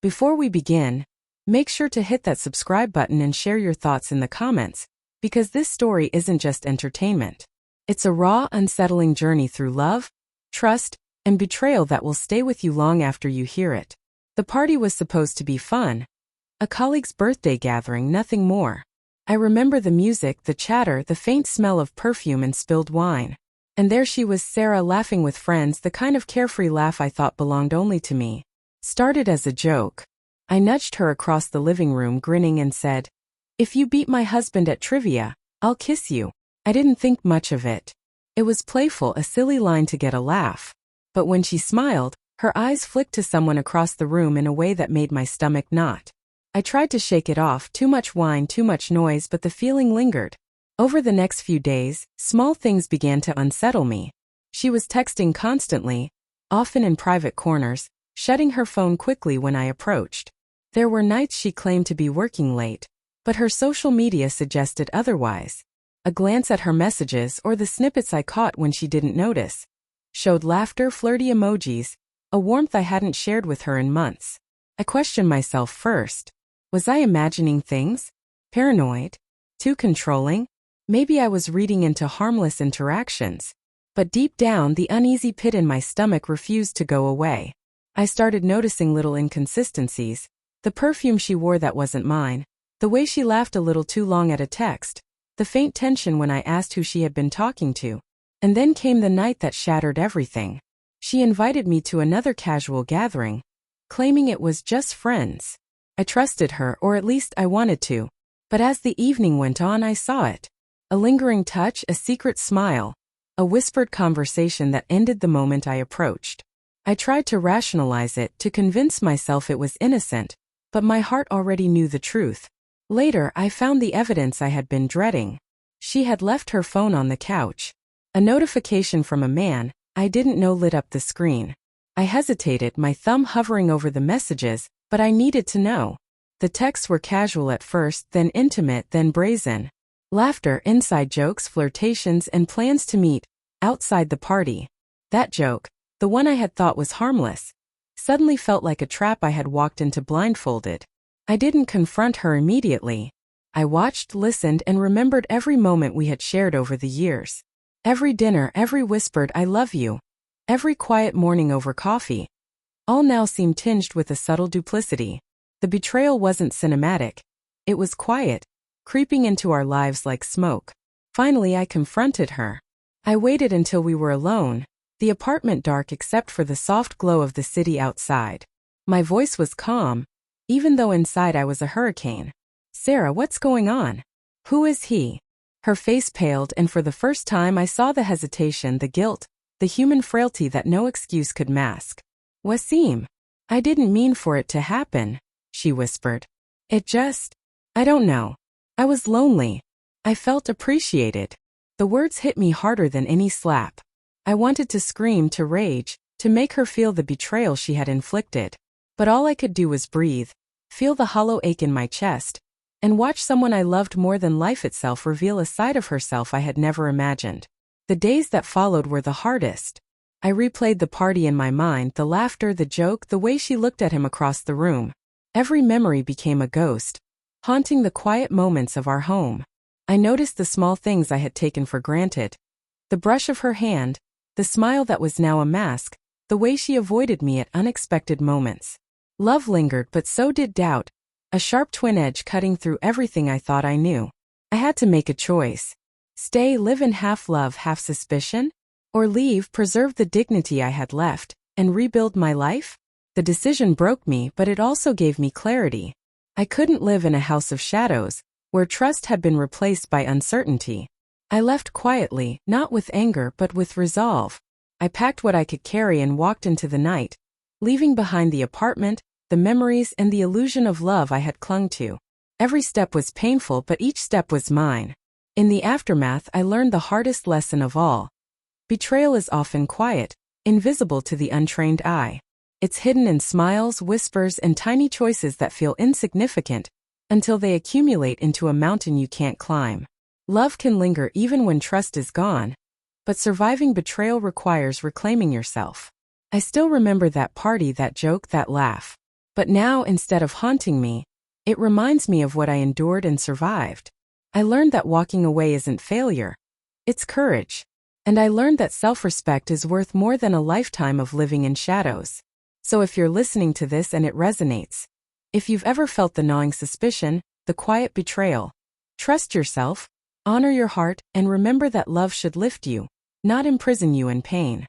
Before we begin, make sure to hit that subscribe button and share your thoughts in the comments, because this story isn't just entertainment. It's a raw, unsettling journey through love, trust, and betrayal that will stay with you long after you hear it. The party was supposed to be fun, a colleague's birthday gathering, nothing more. I remember the music, the chatter, the faint smell of perfume and spilled wine. And there she was, Sarah, laughing with friends, the kind of carefree laugh I thought belonged only to me. Started as a joke. I nudged her across the living room, grinning, and said, "If you beat my husband at trivia, I'll kiss you." I didn't think much of it. It was playful, a silly line to get a laugh. But when she smiled, her eyes flicked to someone across the room in a way that made my stomach knot. I tried to shake it off, too much wine, too much noise, but the feeling lingered. Over the next few days, small things began to unsettle me. She was texting constantly, often in private corners, shutting her phone quickly when I approached. There were nights she claimed to be working late, but her social media suggested otherwise. A glance at her messages, or the snippets I caught when she didn't notice, showed laughter, flirty emojis, a warmth I hadn't shared with her in months. I questioned myself first. Was I imagining things? Paranoid? Too controlling? Maybe I was reading into harmless interactions. But deep down, the uneasy pit in my stomach refused to go away. I started noticing little inconsistencies. The perfume she wore that wasn't mine. The way she laughed a little too long at a text. The faint tension when I asked who she had been talking to. And then came the night that shattered everything. She invited me to another casual gathering, claiming it was just friends. I trusted her, or at least I wanted to. But as the evening went on, I saw it. A lingering touch, a secret smile, a whispered conversation that ended the moment I approached. I tried to rationalize it, to convince myself it was innocent, but my heart already knew the truth. Later, I found the evidence I had been dreading. She had left her phone on the couch. A notification from a man I didn't know lit up the screen. I hesitated, my thumb hovering over the messages, but I needed to know. The texts were casual at first, then intimate, then brazen. Laughter, inside jokes, flirtations, and plans to meet outside the party. That joke, the one I had thought was harmless, suddenly felt like a trap I had walked into blindfolded. I didn't confront her immediately. I watched, listened, and remembered every moment we had shared over the years. Every dinner, every whispered "I love you," every quiet morning over coffee. All now seemed tinged with a subtle duplicity. The betrayal wasn't cinematic. It was quiet, creeping into our lives like smoke. Finally, I confronted her. I waited until we were alone, the apartment dark except for the soft glow of the city outside. My voice was calm, even though inside I was a hurricane. "Sarah, what's going on? Who is he?" Her face paled, and for the first time I saw the hesitation, the guilt, the human frailty that no excuse could mask. "Wasim, I didn't mean for it to happen," she whispered. I don't know. I was lonely. I felt appreciated." The words hit me harder than any slap. I wanted to scream, to rage, to make her feel the betrayal she had inflicted. But all I could do was breathe, feel the hollow ache in my chest, and watch someone I loved more than life itself reveal a side of herself I had never imagined. The days that followed were the hardest. I replayed the party in my mind, the laughter, the joke, the way she looked at him across the room. Every memory became a ghost, haunting the quiet moments of our home. I noticed the small things I had taken for granted. The brush of her hand, the smile that was now a mask, the way she avoided me at unexpected moments. Love lingered, but so did doubt, a sharp twin edge cutting through everything I thought I knew. I had to make a choice. Stay, live in half love, half suspicion? Or leave, preserve the dignity I had left, and rebuild my life? The decision broke me, but it also gave me clarity. I couldn't live in a house of shadows, where trust had been replaced by uncertainty. I left quietly, not with anger but with resolve. I packed what I could carry and walked into the night, leaving behind the apartment, the memories, and the illusion of love I had clung to. Every step was painful, but each step was mine. In the aftermath, I learned the hardest lesson of all. Betrayal is often quiet, invisible to the untrained eye. It's hidden in smiles, whispers, and tiny choices that feel insignificant, until they accumulate into a mountain you can't climb. Love can linger even when trust is gone, but surviving betrayal requires reclaiming yourself. I still remember that party, that joke, that laugh. But now, instead of haunting me, it reminds me of what I endured and survived. I learned that walking away isn't failure. It's courage. And I learned that self-respect is worth more than a lifetime of living in shadows. So if you're listening to this and it resonates, if you've ever felt the gnawing suspicion, the quiet betrayal, trust yourself, honor your heart, and remember that love should lift you, not imprison you in pain.